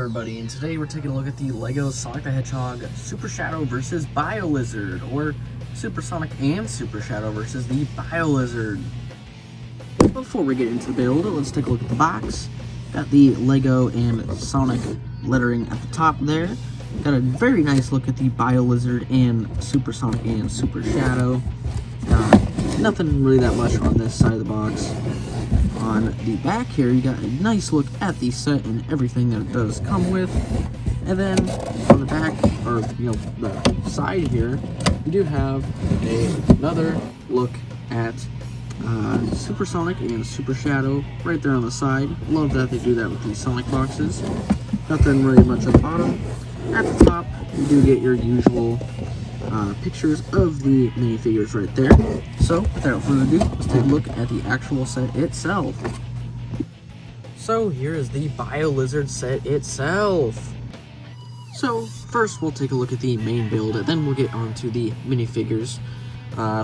everybody, and today we're taking a look at the LEGO Sonic the Hedgehog Super Shadow versus biolizard, or Super Sonic and Super Shadow versus the biolizard. Before we get into the build, let's take a look at the box. Got the LEGO and Sonic lettering at the top there. Got a very nice look at the biolizard and Super Sonic and Super Shadow. Nothing really that much on this side of the box. On the back here, you got a nice look at the set and everything that it does come with. And then on the back, or the side here, you do have another look at Super Sonic and Super Shadow right there on the side. Love that they do that with these Sonic boxes. Nothing really much at the bottom. At the top, you do get your usual pictures of the minifigures right there. So, without further ado, let's take a look at the actual set itself. So, here is the biolizard set itself. So, first we'll take a look at the main build, and then we'll get onto the minifigures.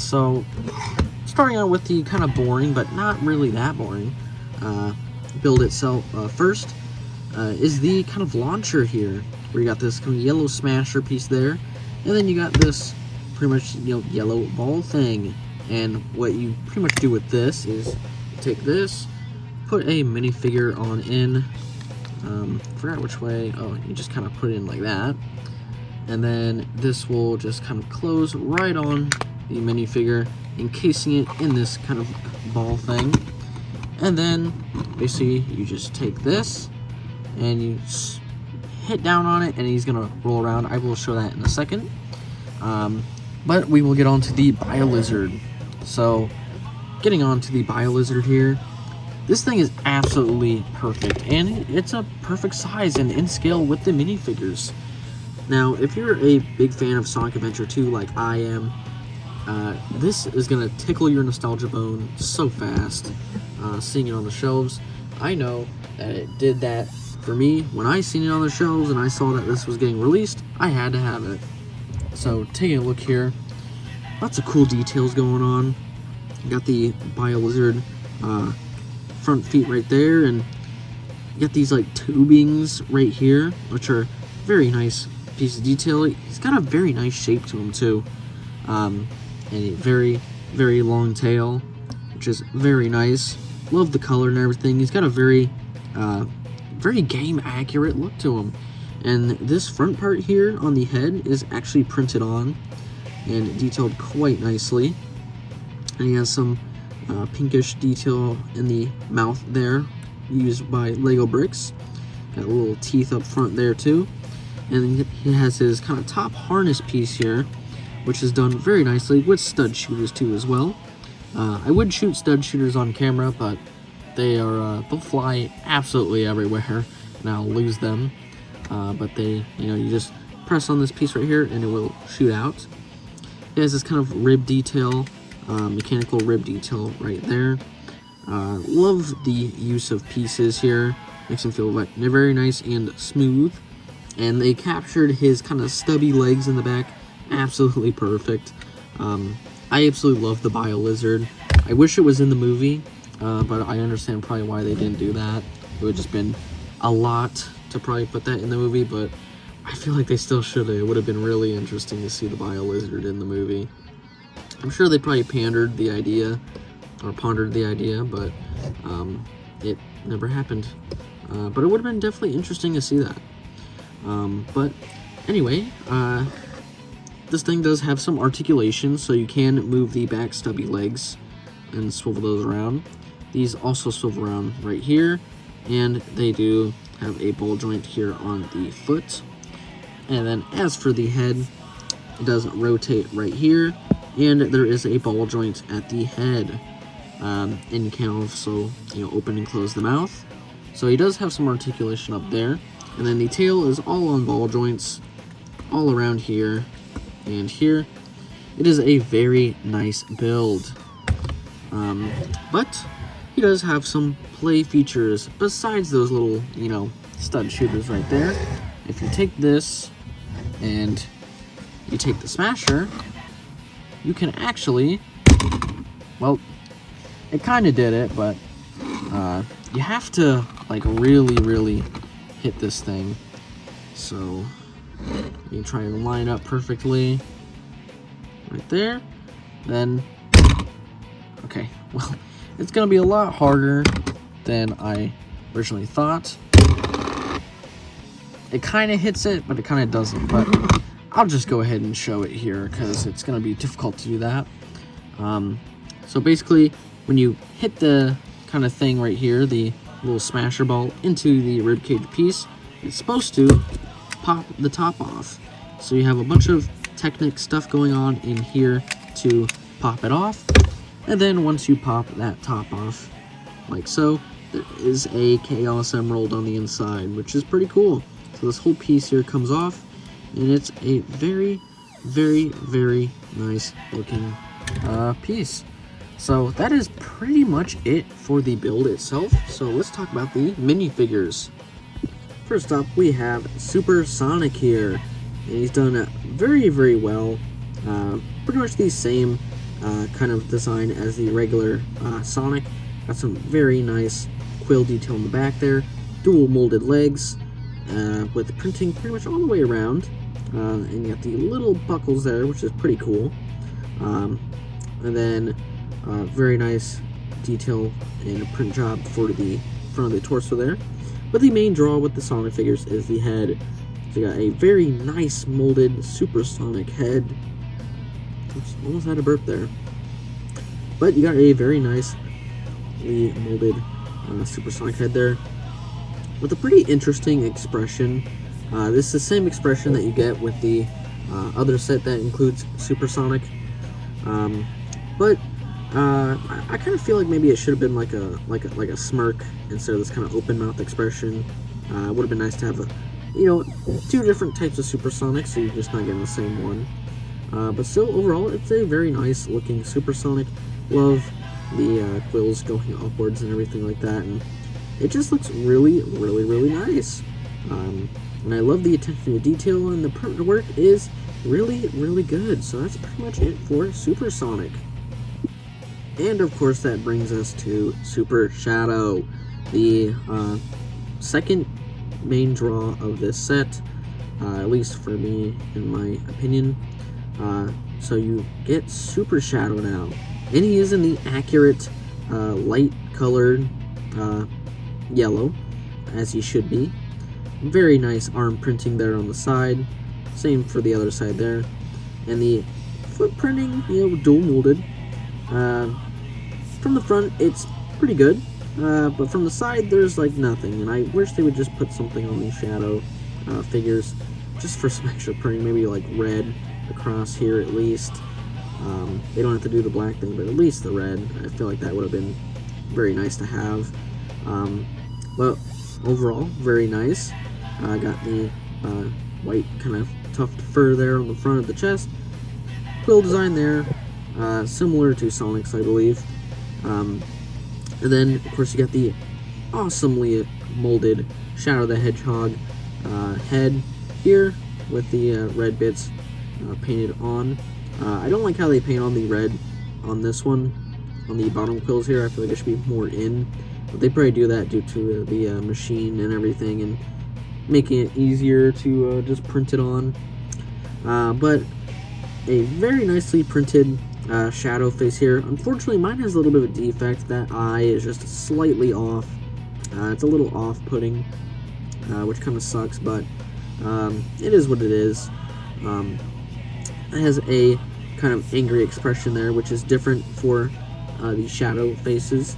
So, starting out with the kind of boring, but not really that boring, build itself first is the kind of launcher here, where you got this kind of yellow smasher piece there, and then you got this pretty much yellow ball thing. And what you pretty much do with this is you take this, put a minifigure on in, forgot which way, oh, you just kind of put it in like that, and then this will just kind of close right on the minifigure, encasing it in this kind of ball thing. And then basically you just take this and you hit down on it and he's gonna roll around. I will show that in a second, but we will get on to the biolizard. So getting on to the biolizard here, this thing is absolutely perfect, and it's a perfect size and in scale with the minifigures. Now, if you're a big fan of Sonic Adventure 2 like I am, this is going to tickle your nostalgia bone so fast, seeing it on the shelves. I know that it did that for me. When I seen it on the shelves and I saw that this was getting released, I had to have it. So, taking a look here, lots of cool details going on. You got the biolizard front feet right there, and you got these like tubings right here, which are very nice piece of detail. He's got a very nice shape to him too, and a very, very long tail, which is very nice. Love the color and everything. He's got a very, very game accurate look to him. And this front part here on the head is actually printed on and detailed quite nicely. And he has some pinkish detail in the mouth there, used by Lego bricks. Got little teeth up front there too. And he has his kind of top harness piece here, which is done very nicely with stud shooters too as well. I would shoot stud shooters on camera, but they are they'll fly absolutely everywhere and I'll lose them. But they, you just press on this piece right here and it will shoot out. It has this kind of rib detail, mechanical rib detail right there. Love the use of pieces here. Makes them feel like they're very nice and smooth. And they captured his kind of stubby legs in the back absolutely perfect. I absolutely love the biolizard. I wish it was in the movie, but I understand probably why they didn't do that. It would have just been a lot to probably put that in the movie, but I feel like they still should have. It would have been really interesting to see the biolizard in the movie. I'm sure they probably pondered the idea, but it never happened. But it would have been definitely interesting to see that. But anyway, this thing does have some articulation, so you can move the back stubby legs and swivel those around. These also swivel around right here, and they do have a ball joint here on the foot. And then as for the head, it does rotate right here, and there is a ball joint at the head. And you can also, open and close the mouth. So he does have some articulation up there. And then the tail is all on ball joints, all around here and here. It is a very nice build. But he does have some play features besides those little, stud shooters right there. If you take this and you take the smasher, you can actually, well, it kind of did it, but you have to like really hit this thing So you try and line up perfectly right there. Then, okay, well, it's gonna be a lot harder than I originally thought. It kind of hits it, but it kind of doesn't. But I'll just go ahead and show it here because it's gonna be difficult to do that. So basically, when you hit the kind of thing right here, the little smasher ball into the ribcage piece, it's supposed to pop the top off. So you have a bunch of technique stuff going on in here to pop it off. And then once you pop that top off, like so, there is a Chaos Emerald on the inside, which is pretty cool. So this whole piece here comes off, and it's a very, very, very nice looking piece. So that is pretty much it for the build itself. So let's talk about the minifigures. First up, we have Super Sonic here, and he's done very, very well. Pretty much the same kind of design as the regular Sonic. Got some very nice quill detail in the back there, dual molded legs with printing pretty much all the way around, and you got the little buckles there, which is pretty cool. And then very nice detail and a print job for the front of the torso there. But the main draw with the Sonic figures is the head. So you got a very nice molded supersonic head. Oops, almost had a burp there. But you got a very nicely molded supersonic head there with a pretty interesting expression. This is the same expression that you get with the other set that includes Supersonic. But I kind of feel like maybe it should have been like a smirk instead of this kind of open mouth expression. Would have been nice to have two different types of Supersonic, so you're just not getting the same one. But still, overall, it's a very nice looking Supersonic. Love the quills going upwards and everything like that, and it just looks really, really, really nice. And I love the attention to detail, and the print work is really, really good. So that's pretty much it for Supersonic. And of course, that brings us to Super Shadow, the second main draw of this set, at least for me, in my opinion. So you get Super Shadow now, and he is in the accurate light colored yellow, as he should be. Very nice arm printing there on the side, same for the other side there, and the foot printing, dual molded. From the front, it's pretty good, but from the side, there's like nothing, and I wish they would just put something on these Shadow figures, just for some extra printing, maybe like red across here at least. They don't have to do the black thing, but at least the red. I feel like that would have been very nice to have. But overall, very nice. Got the white kind of tufted fur there on the front of the chest. Quill design there, similar to Sonic's, I believe. And then, of course, you got the awesomely molded Shadow the Hedgehog head here with the red bits painted on. I don't like how they paint on the red on this one, on the bottom quills here. I feel like it should be more in, but they probably do that due to the machine and everything, and making it easier to just print it on. But a very nicely printed Shadow face here. Unfortunately, mine has a little bit of a defect. That eye is just slightly off. It's a little off-putting, which kind of sucks, but it is what it is. It has a kind of angry expression there, which is different for the Shadow faces,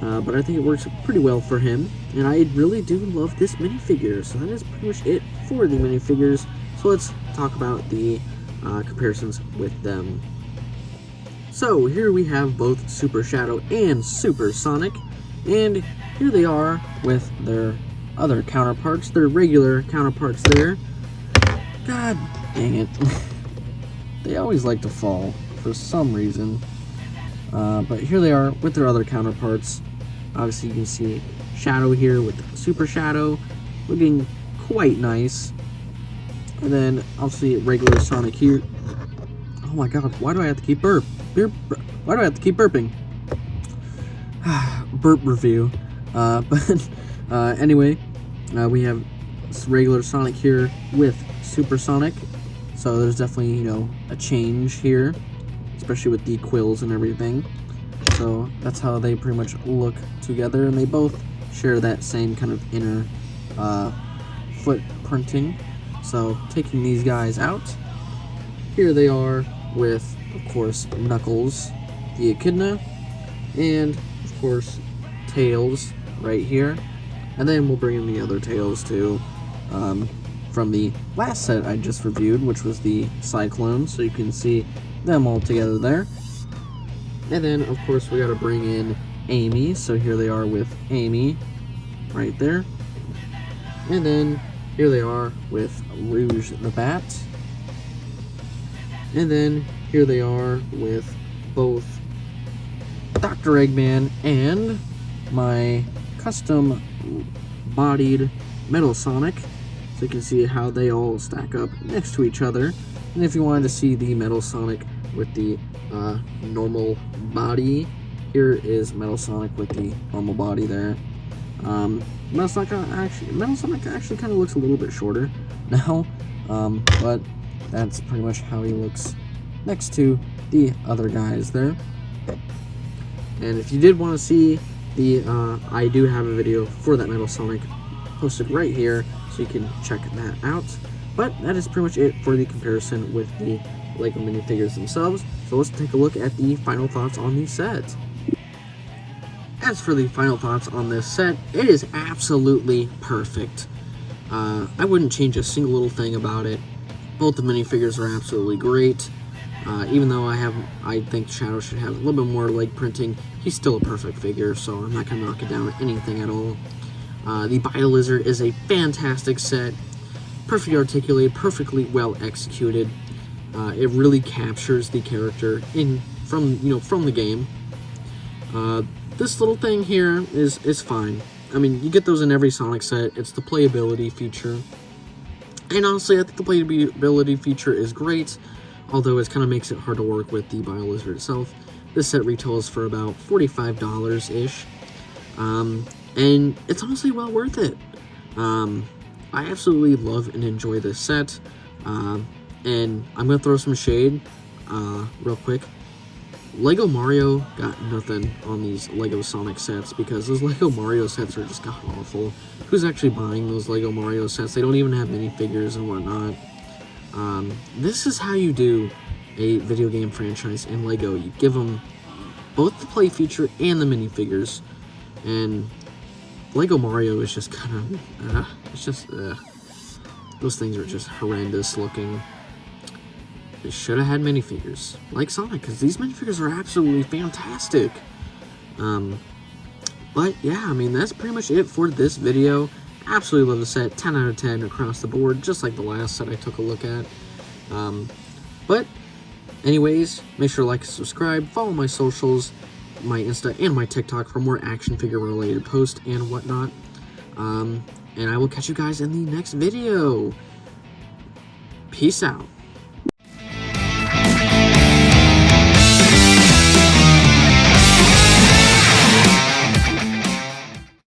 but I think it works pretty well for him, and I really do love this minifigure. So that is pretty much it for the minifigures. So let's talk about the comparisons with them. So here we have both Super Shadow and Super Sonic, and here they are with their other counterparts, their regular counterparts there. God dang it. They always like to fall for some reason. But here they are with their other counterparts. Obviously you can see Shadow here with Super Shadow looking quite nice. And then obviously regular Sonic here. Oh my god, why do I have to keep why do I have to keep burping? Burp review. But anyway, we have regular Sonic here with Supersonic. So there's definitely, you know, a change here, especially with the quills and everything. So that's how they pretty much look together, and they both share that same kind of inner footprinting. So taking these guys out, here they are with, of course, Knuckles, the Echidna, and of course Tails right here. And then we'll bring in the other Tails too, from the last set I just reviewed, which was the Cyclone, so you can see them all together there. And then, of course, we gotta bring in Amy, so here they are with Amy, right there. And then, here they are with Rouge the Bat. And then, here they are with both Dr. Eggman and my custom bodied Metal Sonic. So you can see how they all stack up next to each other. And if you wanted to see the Metal Sonic with the normal body, here is Metal Sonic with the normal body there. Metal Sonic actually kind of looks a little bit shorter now, but that's pretty much how he looks next to the other guys there. And if you did want to see the, I do have a video for that Metal Sonic posted right here, so you can check that out. But that is pretty much it for the comparison with the LEGO minifigures themselves. So let's take a look at the final thoughts on the set. As for the final thoughts on this set, it is absolutely perfect. I wouldn't change a single little thing about it. Both the minifigures are absolutely great. Even though I think Shadow should have a little bit more leg printing, he's still a perfect figure, so I'm not going to knock it down anything at all. The biolizard is a fantastic set, perfectly articulated, perfectly well executed. It really captures the character from the game. This little thing here is fine. I mean, you get those in every Sonic set. It's the playability feature. And honestly, I think the playability feature is great, although it kind of makes it hard to work with the biolizard itself. This set retails for about $45-ish. And it's honestly well worth it. I absolutely love and enjoy this set. And I'm going to throw some shade real quick. Lego Mario got nothing on these Lego Sonic sets because those Lego Mario sets are just god-awful. Who's actually buying those Lego Mario sets? They don't even have minifigures and whatnot. This is how you do a video game franchise in Lego. You give them both the play feature and the minifigures. And Lego Mario is just kind of, those things are just horrendous looking. They should have had minifigures, like Sonic, because these minifigures are absolutely fantastic. But yeah, I mean, that's pretty much it for this video. Absolutely love the set, 10 out of 10 across the board, just like the last set I took a look at. But anyways, make sure to like and subscribe, follow my socials, my Insta and my TikTok for more action figure related posts and whatnot. And I will catch you guys in the next video. Peace out.